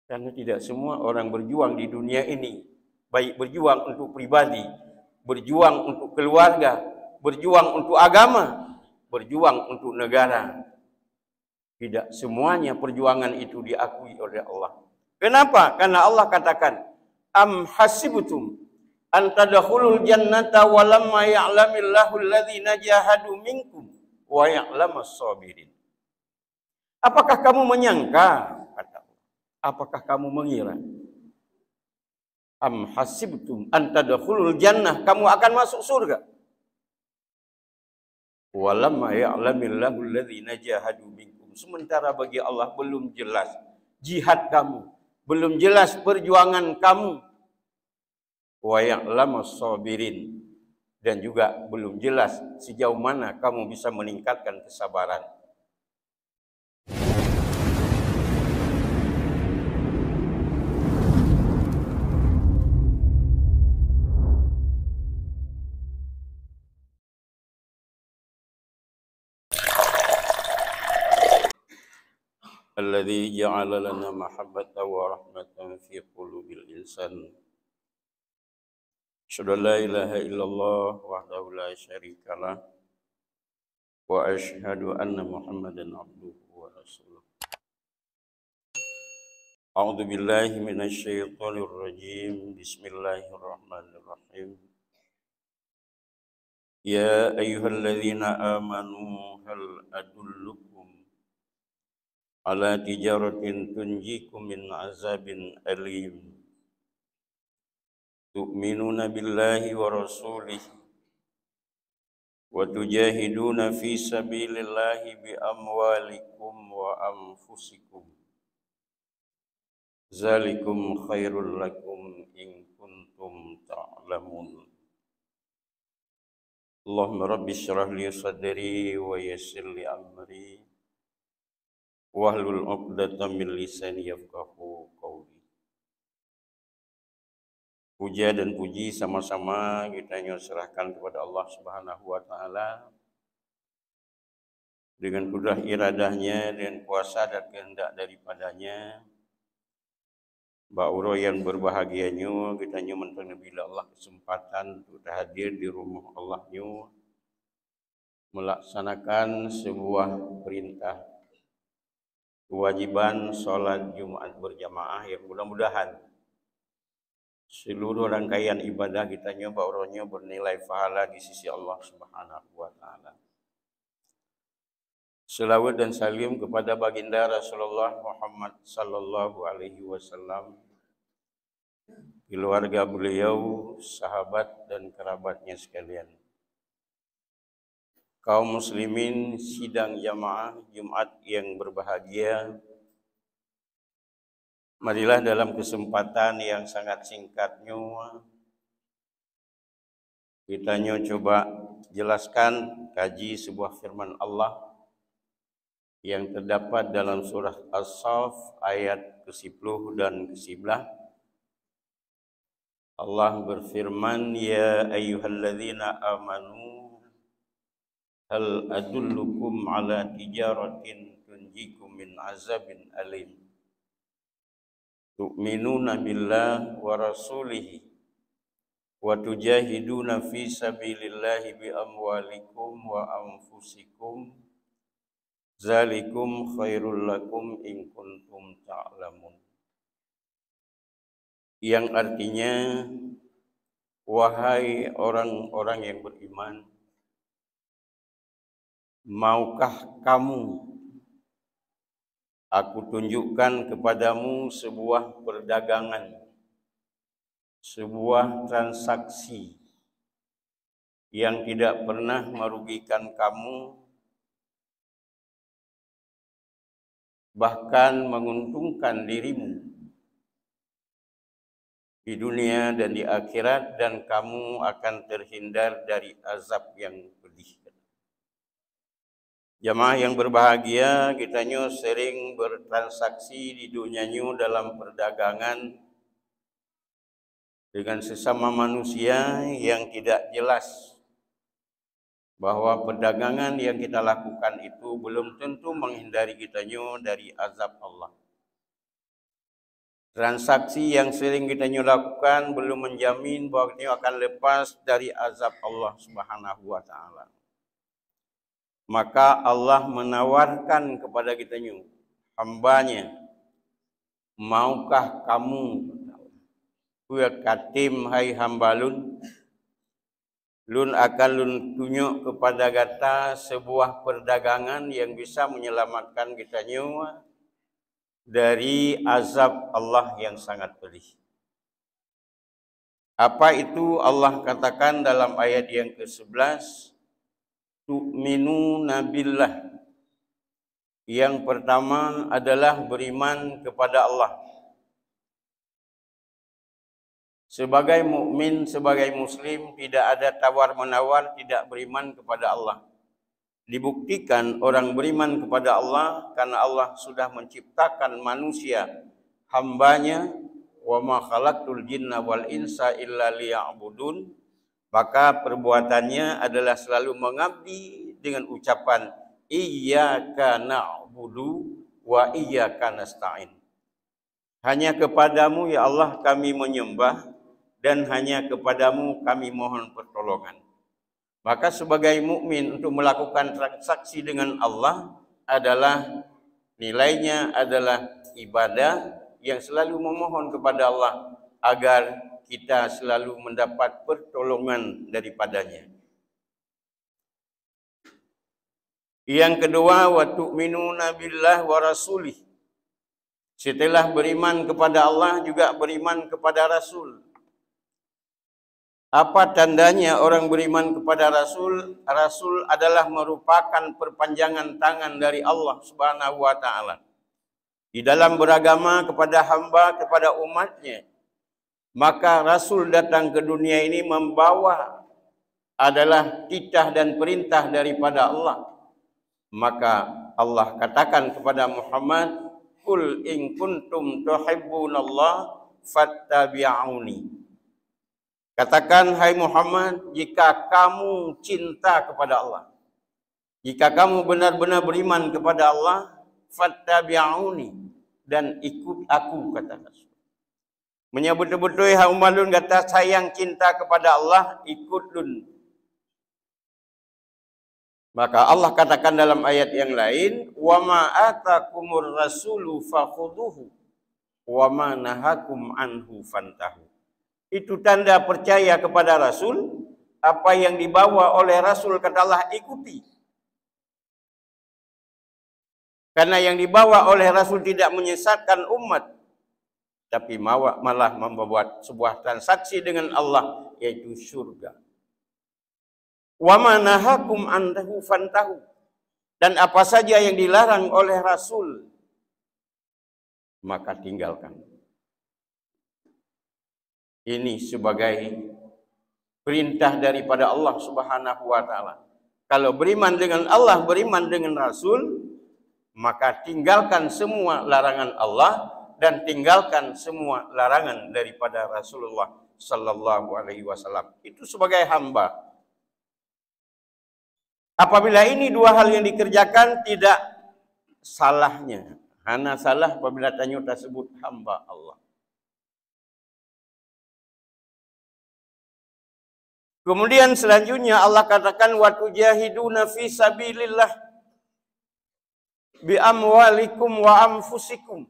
Karena tidak semua orang berjuang di dunia ini, baik berjuang untuk pribadi, berjuang untuk keluarga, berjuang untuk agama, berjuang untuk negara. Tidak semuanya perjuangan itu diakui oleh Allah. Kenapa? Karena Allah katakan, am hasibtum an tadkhulul jannata wa lamma ya'lamillahu alladhina jahadu minkum wa ya'lamas sabirin. Apakah kamu menyangka, kata Allah, apakah kamu mengira, am hasibtum an tadkhulul jannah, kamu akan masuk surga, wa lamma ya'lamillahu alladhina jahadu minkum, sementara bagi Allah belum jelas jihad kamu, belum jelas perjuangan kamu, wa ya'lamas sabirin, dan juga belum jelas sejauh mana kamu bisa meningkatkan kesabaran. Alladzi ja'ala lana mahabbatan wa rahmatan fi qulubil insan. Asyhadu an la ilaha illallah wahdahu la syarikalah wa asyhadu anna Muhammadan abduhu wa rasuluh. A'udzu billahi minasy syaithanir rajim. Bismillahirrahmanirrahim. Ya ayyuhalladzina amanu hal adullukum ala tijaratin tunjikum min azabin alim. Tu'minuna billahi wa rasulih wa tujahiduna fi sabilillahi bi amwalikum wa anfusikum. Zalikum khairul lakum in kuntum ta'lamun. Allahumma rabbi syrah li sadri wa yassir li amri wahlul 'uqdatam min lisani yafqahu qawli. Puja dan puji sama-sama kita serahkan kepada Allah Subhanahu wa taala dengan kudrah iradahnya dan kuasa dan kehendak daripadanya. Ba'uro yang berbahagianya kita mentang bila Allah kesempatan untuk hadir di rumah Allahnya melaksanakan sebuah perintah kewajiban sholat Jumat berjamaah yang mudah-mudahan seluruh rangkaian ibadah kita ba'uronya bernilai pahala di sisi Allah Subhanahu wa taala. Selawat dan salim kepada baginda Rasulullah Muhammad sallallahu alaihi wasallam, keluarga beliau, sahabat dan kerabatnya sekalian. Kaum muslimin sidang jamaah Jumat yang berbahagia, marilah dalam kesempatan yang sangat singkatnya kita coba jelaskan kaji sebuah firman Allah yang terdapat dalam surah As-Saff ayat ke-10 dan ke-11. Allah berfirman, ya ayyuhalladzina amanu hal adullukum ala tijaratin tunjikum min azabin alim. Tu'minuna billah wa rasulihi wa tujahiduna fi sabilillahi bi amwalikum wa anfusikum. Zalikum khairul lakum in kuntum ta'lamun. Yang artinya, wahai orang-orang yang beriman, maukah kamu aku tunjukkan kepadamu sebuah perdagangan, sebuah transaksi yang tidak pernah merugikan kamu, bahkan menguntungkan dirimu di dunia dan di akhirat, dan kamu akan terhindar dari azab yang pedih. Jamaah yang berbahagia, kita sering bertransaksi di dunianya dalam perdagangan dengan sesama manusia yang tidak jelas bahwa perdagangan yang kita lakukan itu belum tentu menghindari kita dari azab Allah. Transaksi yang sering kita lakukan belum menjamin bahawa kita akan lepas dari azab Allah Subhanahu wa taala. Maka Allah menawarkan kepada kita hambanya, maukah kamu katim hai hambalun, lun akan lun tunjuk kepada kata sebuah perdagangan yang bisa menyelamatkan kita nyawa dari azab Allah yang sangat pedih. Apa itu? Allah katakan dalam ayat yang ke-11, tu'minuna billah. Yang pertama adalah beriman kepada Allah. Sebagai mukmin, sebagai muslim, tidak ada tawar-menawar tidak beriman kepada Allah. Dibuktikan orang beriman kepada Allah karena Allah sudah menciptakan manusia, hambanya, wa ma khalaqtul jinna wal insa illa liya'budun. Maka perbuatannya adalah selalu mengabdi dengan ucapan iyyaka na'budu wa iyyaka nasta'in. Hanya kepadamu ya Allah kami menyembah dan hanya kepadamu kami mohon pertolongan. Maka sebagai mukmin untuk melakukan transaksi dengan Allah adalah nilainya adalah ibadah yang selalu memohon kepada Allah agar kita selalu mendapat pertolongan daripadanya. Yang kedua, wa tu'minuna billah wa rasulih. Setelah beriman kepada Allah juga beriman kepada Rasul. Apa tandanya orang beriman kepada Rasul? Rasul adalah merupakan perpanjangan tangan dari Allah Subhanahu wa taala di dalam beragama kepada hamba, kepada umatnya. Maka Rasul datang ke dunia ini membawa adalah titah dan perintah daripada Allah. Maka Allah katakan kepada Muhammad, "Qul in kuntum tuhibbunallah fattabi'uni." Katakan, hai Muhammad, jika kamu cinta kepada Allah, jika kamu benar-benar beriman kepada Allah, fattabi'uni, dan ikut aku, kata Rasul. Menyebut betul-betul hak umalun kata sayang cinta kepada Allah, ikut lun. Maka Allah katakan dalam ayat yang lain, wa ma atakumur rasulu fakhudhuhu wa ma nahakum anhu fantahu. Itu tanda percaya kepada Rasul. Apa yang dibawa oleh Rasul kata Allah ikuti. Karena yang dibawa oleh Rasul tidak menyesatkan umat, tapi malah membuat sebuah transaksi dengan Allah, yaitu surga. Wa ma nahakum anhu fantahu. Dan apa saja yang dilarang oleh Rasul, maka tinggalkan. Ini sebagai perintah daripada Allah Subhanahu wa taala. Kalau beriman dengan Allah, beriman dengan Rasul, maka tinggalkan semua larangan Allah dan tinggalkan semua larangan daripada Rasulullah sallallahu alaihi wasallam. Itu sebagai hamba. Apabila ini dua hal yang dikerjakan, tidak salahnya. Hanya salah apabila tanya tersebut hamba Allah. Kemudian selanjutnya Allah katakan wa tujahiduna fi sabilillah bi amwalikum wa anfusikum.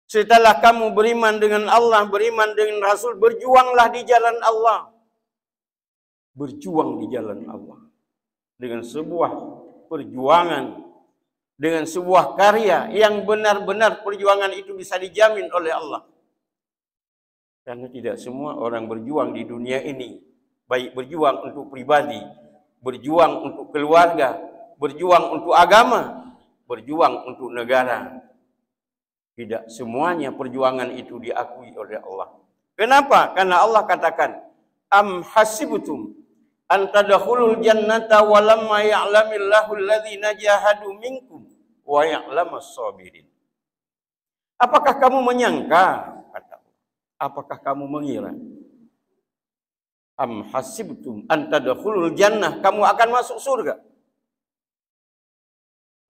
Setelah kamu beriman dengan Allah, beriman dengan Rasul, berjuanglah di jalan Allah. Berjuang di jalan Allah dengan sebuah perjuangan, dengan sebuah karya yang benar-benar perjuangan itu bisa dijamin oleh Allah. Karena tidak semua orang berjuang di dunia ini, baik berjuang untuk pribadi, berjuang untuk keluarga, berjuang untuk agama, berjuang untuk negara. Tidak semuanya perjuangan itu diakui oleh Allah. Kenapa? Karena Allah katakan, am hasibtum an tadkhulul jannata wa lamma ya'lamillahu alladhina jahadu minkum wa ya'lamas sabirin. Apakah kamu menyangka, kata Allah, apakah kamu mengira, am hasibtum an tadkhulul jannah, kamu akan masuk surga,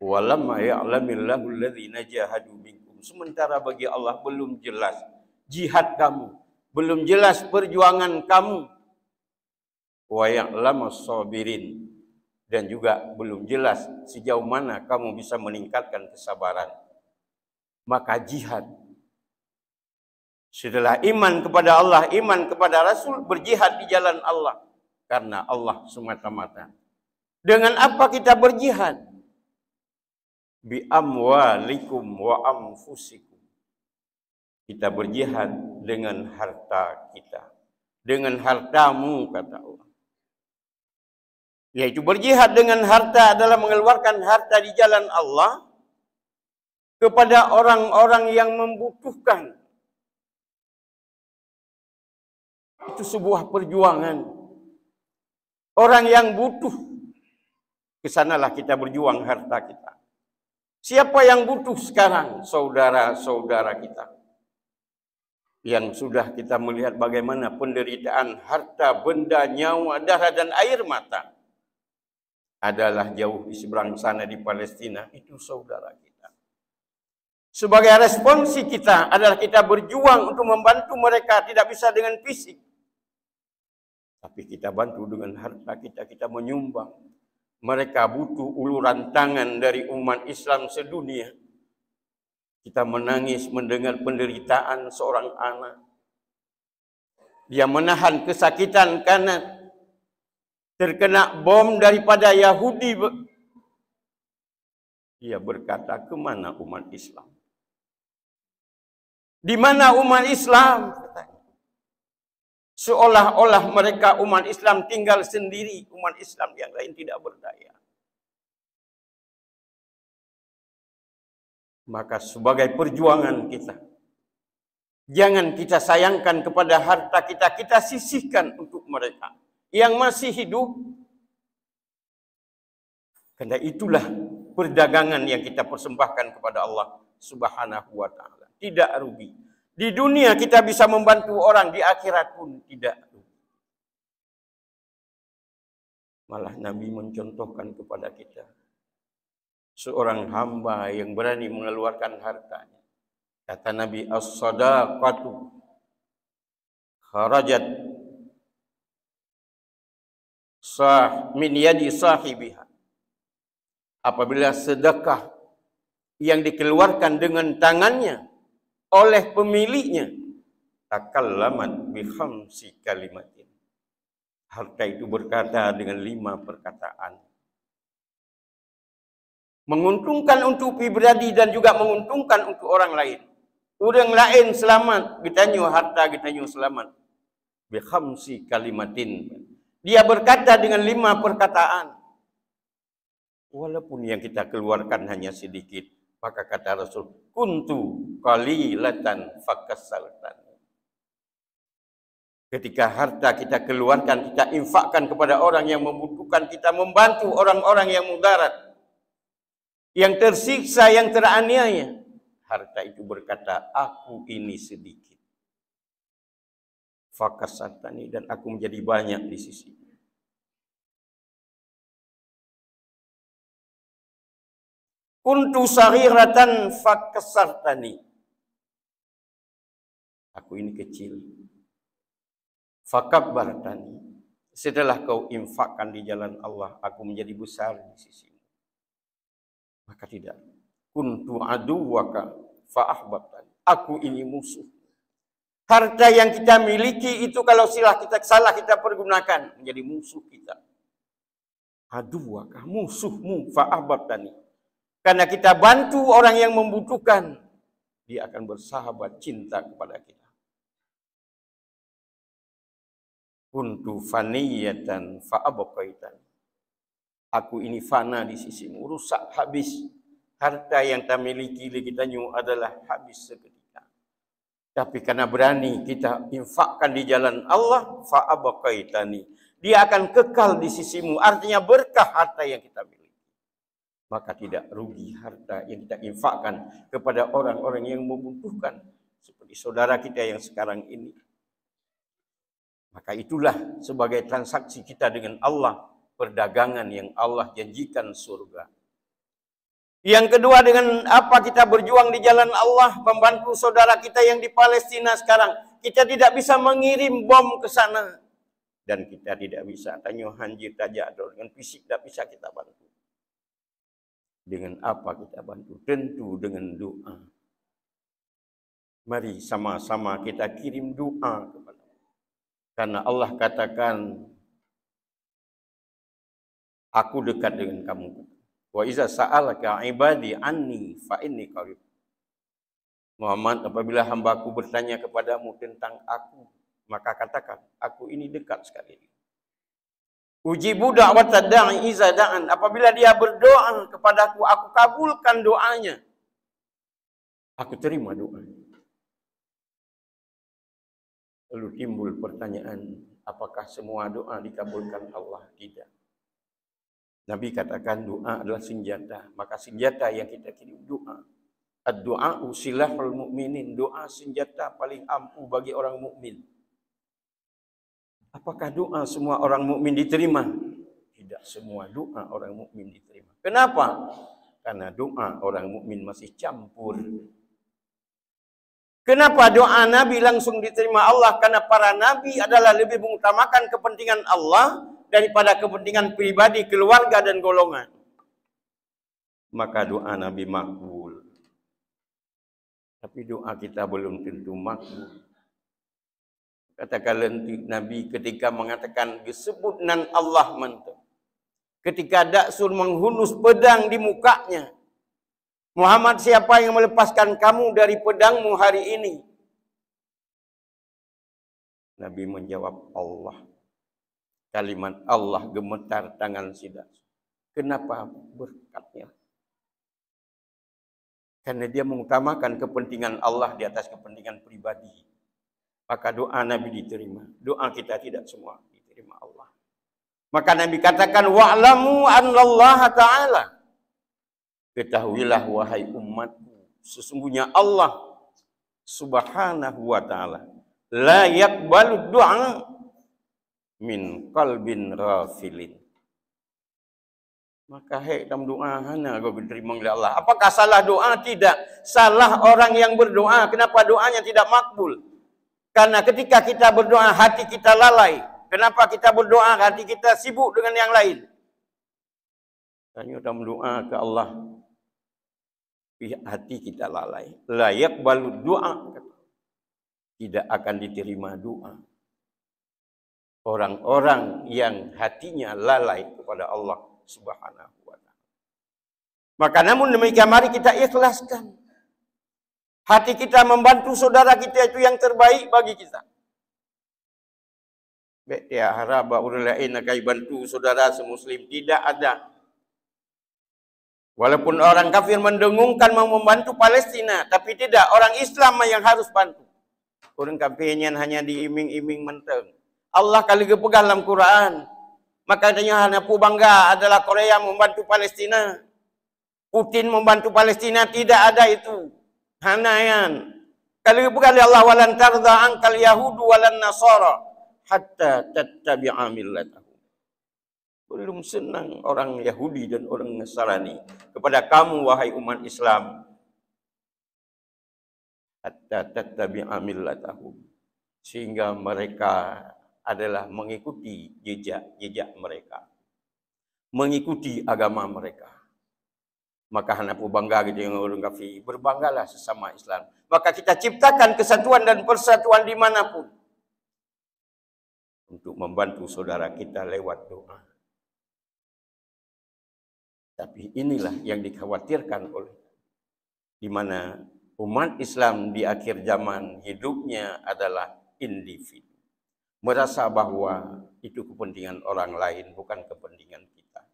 walamma ya'lamillahu alladhina jahadu minkum, Sementara bagi Allah belum jelas jihad kamu, belum jelas perjuangan kamu. Wa ya'lamus sabirin, dan juga belum jelas sejauh mana kamu bisa meningkatkan kesabaran. Maka jihad, setelah iman kepada Allah, iman kepada Rasul, berjihad di jalan Allah karena Allah semata-mata. Dengan apa kita berjihad? Bi amwalikum wa anfusikum. Kita berjihad dengan harta kita, dengan hartamu, kata Allah. Yaitu berjihad dengan harta adalah mengeluarkan harta di jalan Allah kepada orang-orang yang membutuhkan. Itu sebuah perjuangan. Orang yang butuh, kesanalah kita berjuang harta kita. Siapa yang butuh sekarang? Saudara-saudara kita. Yang sudah kita melihat bagaimana penderitaan harta, benda, nyawa, darah, dan air mata adalah jauh di seberang sana di Palestina. Itu saudara kita. Sebagai responsi kita adalah kita berjuang untuk membantu mereka. Tidak bisa dengan fisik, tapi kita bantu dengan harta kita. Kita menyumbang. Mereka butuh uluran tangan dari umat Islam sedunia. Kita menangis mendengar penderitaan seorang anak. Dia menahan kesakitan karena terkena bom daripada Yahudi. Dia berkata, kemana umat Islam? Di mana umat Islam? Seolah-olah mereka umat Islam tinggal sendiri. Umat Islam yang lain tidak berdaya. Maka sebagai perjuangan kita, jangan kita sayangkan kepada harta kita. Kita sisihkan untuk mereka yang masih hidup. Karena itulah perdagangan yang kita persembahkan kepada Allah Subhanahu wa ta'ala. Tidak rugi. Di dunia kita bisa membantu orang, di akhirat pun tidak rugi. Malah Nabi mencontohkan kepada kita seorang hamba yang berani mengeluarkan hartanya. Kata Nabi, as-sadaqatu kharajat min yadi sahibiha. Apabila sedekah yang dikeluarkan dengan tangannya oleh pemiliknya, takallamat bi khamsi kalimatin. Harta itu berkata dengan 5 perkataan. Menguntungkan untuk pribadi dan juga menguntungkan untuk orang lain. Orang lain selamat, kita nyu harta, kita nyu selamat. Bi khamsi kalimatin. Dia berkata dengan 5 perkataan. Walaupun yang kita keluarkan hanya sedikit, maka kata Rasul, kuntu qalilatan fakassaltan. Ketika harta kita keluarkan, kita infakkan kepada orang yang membutuhkan, kita membantu orang-orang yang mudarat, yang tersiksa, yang teraniaya. Harta itu berkata, aku ini sedikit. Fakassaltani, dan aku menjadi banyak di sisi. Kuntu saghiratan fakasartani. Aku ini kecil. Fakabbartani. Setelah kau infakkan di jalan Allah, aku menjadi besar di sisimu. Maka tidak. Kuntu aduwaka fa'ahbabtani. Aku ini musuh. Harta yang kita miliki itu kalau salah kita pergunakan menjadi musuh kita. Aduwaka, musuhmu, fa'ahbabtani. Karena kita bantu orang yang membutuhkan, dia akan bersahabat cinta kepada kita. Kuntu faniyatan fa'abqaitan. Aku ini fana di sisimu, rusak habis. Harta yang kita miliki kita adalah habis seketika. Tapi karena berani kita infakkan di jalan Allah, fa'abqaitani. Dia akan kekal di sisimu, artinya berkah harta yang kita miliki. Maka tidak rugi harta yang kita infakkan kepada orang-orang yang membutuhkan. Seperti saudara kita yang sekarang ini. Maka itulah sebagai transaksi kita dengan Allah. Perdagangan yang Allah janjikan surga. Yang kedua, dengan apa kita berjuang di jalan Allah, membantu saudara kita yang di Palestina sekarang. Kita tidak bisa mengirim bom ke sana. Dan kita tidak bisa tanya hanjir tajak dengan fisik, tidak bisa kita bantu. Dengan apa kita bantu? Tentu dengan doa. Mari sama-sama kita kirim doa kepada Allah. Karena Allah katakan, aku dekat dengan kamu. Wa iza sa'alaka ibadi anni fa inni qarib. Muhammad, apabila hambaku bertanya kepadamu tentang aku, maka katakan, aku ini dekat sekali. Ujibu da'watad da'i iza da'an. Apabila dia berdoa kepadaku, aku kabulkan doanya. Aku terima doanya. Lalu timbul pertanyaan, apakah semua doa dikabulkan Allah? Tidak. Nabi katakan doa adalah senjata. Maka senjata yang kita kirim doa. Ad-du'a'u silahul mu'minin. Doa senjata paling ampuh bagi orang mukmin. Apakah doa semua orang mukmin diterima? Tidak semua doa orang mukmin diterima. Kenapa? Karena doa orang mukmin masih campur. Kenapa doa Nabi langsung diterima Allah? Karena para Nabi adalah lebih mengutamakan kepentingan Allah daripada kepentingan pribadi, keluarga dan golongan. Maka doa Nabi makbul. Tapi doa kita belum tentu makbul. Katakan Nabi ketika mengatakan disebut nan Allah mantap. Ketika Daksun menghunus pedang di mukanya. Muhammad, siapa yang melepaskan kamu dari pedangmu hari ini? Nabi menjawab, Allah. Kalimat Allah gemetar tangan si Daksun. Kenapa berkatnya? Karena dia mengutamakan kepentingan Allah di atas kepentingan pribadi. Maka doa Nabi diterima. Doa kita tidak semua diterima Allah. Maka Nabi katakan, wa'lamu annallaha ta'ala. Ketahuilah wahai umatku, sesungguhnya Allah subhanahu wa ta'ala la yaqbalu du'a min qalbin ghafilin. Maka dalam doa hana kau diterima oleh Allah. Apakah salah doa? Tidak. Salah orang yang berdoa. Kenapa doanya tidak makbul? Karena ketika kita berdoa hati kita lalai. Kenapa kita berdoa hati kita sibuk dengan yang lain? Tanya dalam doa ke Allah. Hati kita lalai. La yaqbalu du'a. Tidak akan diterima doa. Orang-orang yang hatinya lalai kepada Allah subhanahu wa ta'ala. Maka namun demikian mari kita ikhlaskan. Hati kita membantu saudara kita itu yang terbaik bagi kita. Baik dia harap orang lain akan bantu saudara semuslim. Tidak ada. Walaupun orang kafir mendengungkan mau membantu Palestina, tapi tidak, orang Islam yang harus bantu. Orang kafirnya hanya diiming-iming menteng. Allah kali kepegang dalam Quran. Makanya hanya bangga adalah Korea membantu Palestina. Putin membantu Palestina, tidak ada itu. Hanayan. Kali kepegang Allah walan tarda ankal yahudu walan nasara hatta tattabi'a millatahum. Belum senang orang Yahudi dan orang Nasrani kepada kamu wahai umat Islam. Hatta tattabi'a millatahum. Sehingga mereka adalah mengikuti jejak mereka. Mengikuti agama mereka. Maka hanapu bangga gitu yang orang kafir. Berbanggalah sesama Islam. Maka kita ciptakan kesatuan dan persatuan dimanapun. Untuk membantu saudara kita lewat doa. Tapi inilah yang dikhawatirkan oleh di mana umat Islam di akhir zaman hidupnya adalah individu. Merasa bahwa itu kepentingan orang lain, bukan kepentingan kita.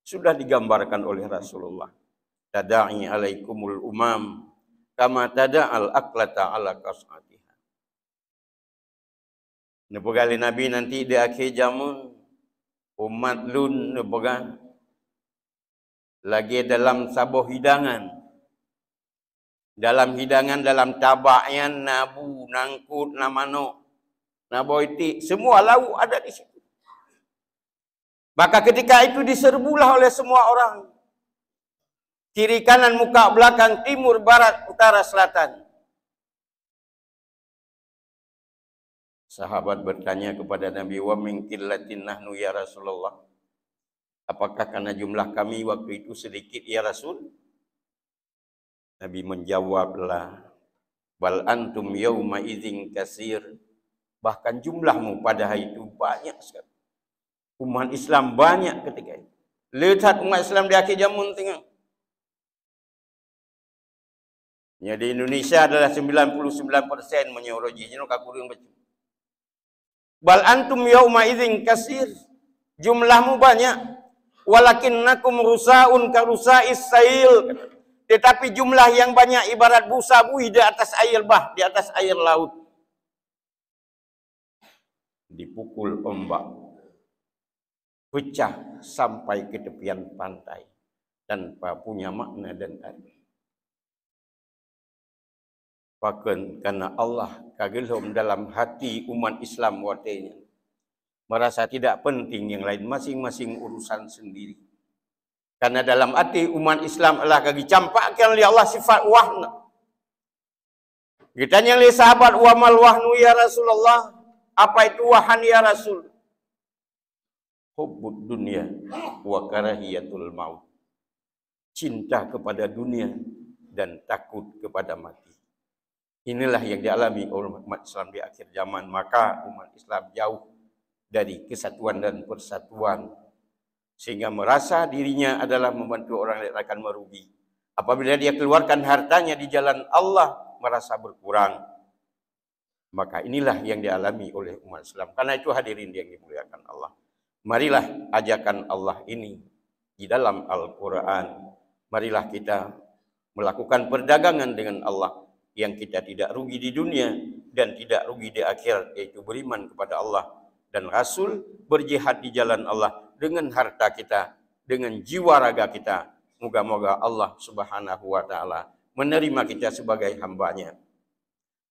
Sudah digambarkan oleh Rasulullah. Tada'i alaikumul umam kama tada'al aqlata ala qas'atiha. Nepegali Nabi nanti di akhir zaman umat lun nepegang lagi dalam sabuh hidangan. Dalam hidangan, dalam tabaknya, nabu, nangkut, namano, naboiti, semua lauk ada di situ. Maka ketika itu diserbulah oleh semua orang. kiri kanan, muka belakang, timur, barat, utara, selatan. Sahabat bertanya kepada Nabi, wa min qillatin nahnu ya Rasulullah. Apakah karena jumlah kami waktu itu sedikit ya Rasul? Nabi menjawablah, bal antum yawma idzin kasir. Bahkan jumlahmu pada hari itu banyak sekali. Umat Islam banyak ketika itu. Lihat umat Islam di akhir zaman tengok. Ya, di Indonesia adalah 99% menyoroji. Ini kakurung baca. Bal antum yauma idzin kasir. Jumlahmu banyak. Walakinnakum rusaun karusais sail. Tetapi jumlah yang banyak ibarat busa buih di atas air bah, di atas air laut. Dipukul ombak. Pecah sampai ke tepian pantai. Tanpa punya makna dan arti. Bahkan karena Allah kagelhom dalam hati umat Islam watenya. Merasa tidak penting yang lain, masing-masing urusan sendiri. Karena dalam hati umat Islam adalah kagi campakkan oleh Allah sifat wahna. Kita tanya oleh sahabat, wa mal wahnu ya Rasulullah. Apa itu wahan ya Rasul? Hubbud dunya wa karahiyatul maut. Cinta kepada dunia dan takut kepada mati. Inilah yang dialami oleh umat Islam di akhir zaman. Maka umat Islam jauh dari kesatuan dan persatuan. Sehingga merasa dirinya adalah membantu orang lain akan merugi. Apabila dia keluarkan hartanya di jalan Allah, merasa berkurang. Maka inilah yang dialami oleh umat Islam. Karena itu hadirin yang dimuliakan Allah. Marilah ajakan Allah ini di dalam Al-Quran. Marilah kita melakukan perdagangan dengan Allah. Yang kita tidak rugi di dunia dan tidak rugi di akhirat, yaitu beriman kepada Allah dan Rasul, berjihad di jalan Allah dengan harta kita, dengan jiwa raga kita. Moga-moga Allah Subhanahu wa taala menerima kita sebagai hamba-Nya.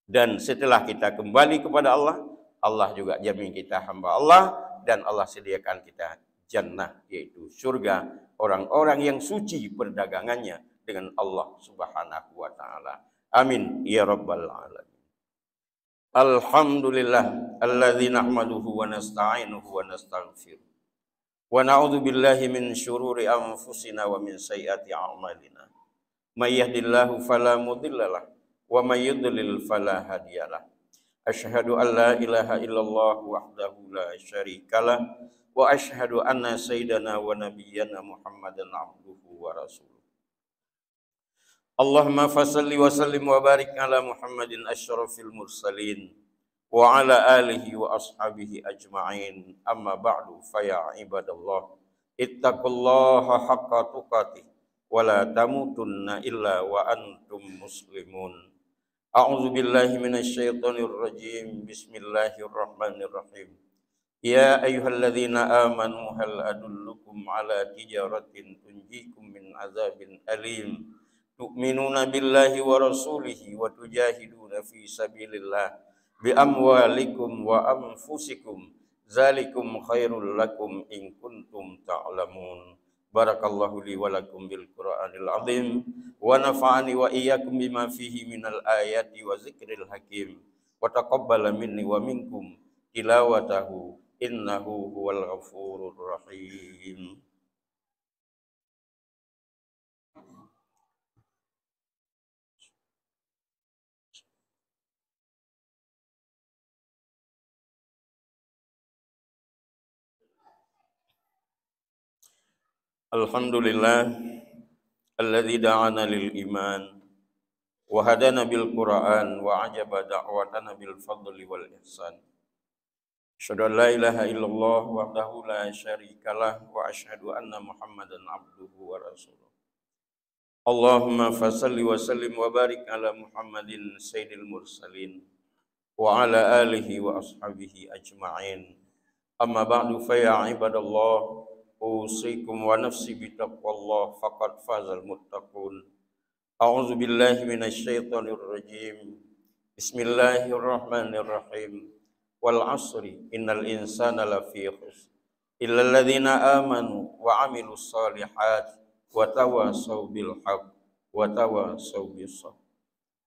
Dan setelah kita kembali kepada Allah, Allah juga jamin kita hamba Allah dan Allah sediakan kita jannah, yaitu surga orang-orang yang suci perdagangannya dengan Allah Subhanahu wa taala. Amin ya rabbal alamin. Alhamdulillah alladzi nahmaduhu wa nasta'inuhu wa nastaghfiruh. Wa na'udzu billahi min syururi anfusina wa min sayyiati a'malina. May yahdihillahu fala mudhillalah wa may yudlil fala hadiyalah. Asyhadu an la ilaha illallah wahdahu la syarikalah wa asyhadu anna sayyidana wa nabiyyana Muhammadan abduhu wa rasuluh. Allahumma fasalli wa sallim wa barik ala Muhammadin asyrafil mursalin wa ala alihi wa ashabihi ajma'in. Amma ba'du fa ya ibadallah ittaqullaha haqqa tuqatih wa la tamutunna illa wa antum muslimun. A'udzu billahi minasy syaithanir rajim. Bismillahirrahmanirrahim. Ya ayyuhalladzina amanu hal adullukum ala tijaratin tunjikum min azabin alim. Tu'minuna billahi wa rasulihi wa tujahiduna fi sabilillah bi amwalikum wa anfusikum zalikum khairul lakum in kuntum ta'lamun. Barakallahu li wa lakum bil Qur'anil azim wa nafa'ani wa iyyakum bima fihi minal ayati wa zikril hakim wa taqabbala minni wa minkum tilawatahu innahu huwal ghafurur rahim. Alhamdulillah alladzi da'ana lil iman wa hadana bil Qur'an wa ajaba da'watana bil fadli wal ihsan. Asyhadu an la ilaha illallah wahdahu la syarikalah wa asyhadu anna Muhammadan abduhu wa rasuluh. Allahumma fasalli wa sallim wa barik ala Muhammadin sayyidil mursalin wa ala alihi wa ashabihi ajma'in. Amma ba'du fa ya ibadallah usikum wa nafsi bitaqwallah faqad fazal muttaqun. A'udzu billahi minasy syaithanir rajim. Bismillahirrahmanirrahim. Wal 'asri innal insana lafi khusr illa alladziina aamanu wa 'amilus shalihaat wa tawasaw bil haqq wa tawasaw bis sabr.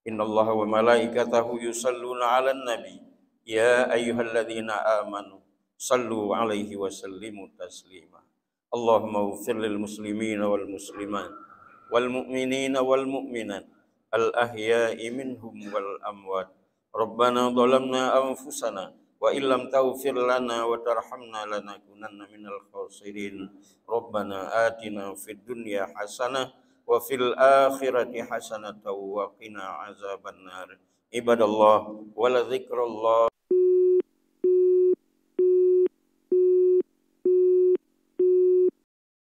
Innallaha wa malaikatahu yusalluna 'alan nabi ya ayyuhalladzina amanu sallu 'alaihi wa sallimu taslima. Allahumma ighfir lil muslimina wal muslimat wal mu'minina wal mu'minat al ahya'i minhum wal amwat. Rabbana dhalamna anfusana wa illam taghfir lana wa tarhamna lanakunanna minal khasirin. Rabbana atina fid dunya hasanah wa fil akhirati hasanatan wa qina azabannar. Ibadallah wa la dzikrullah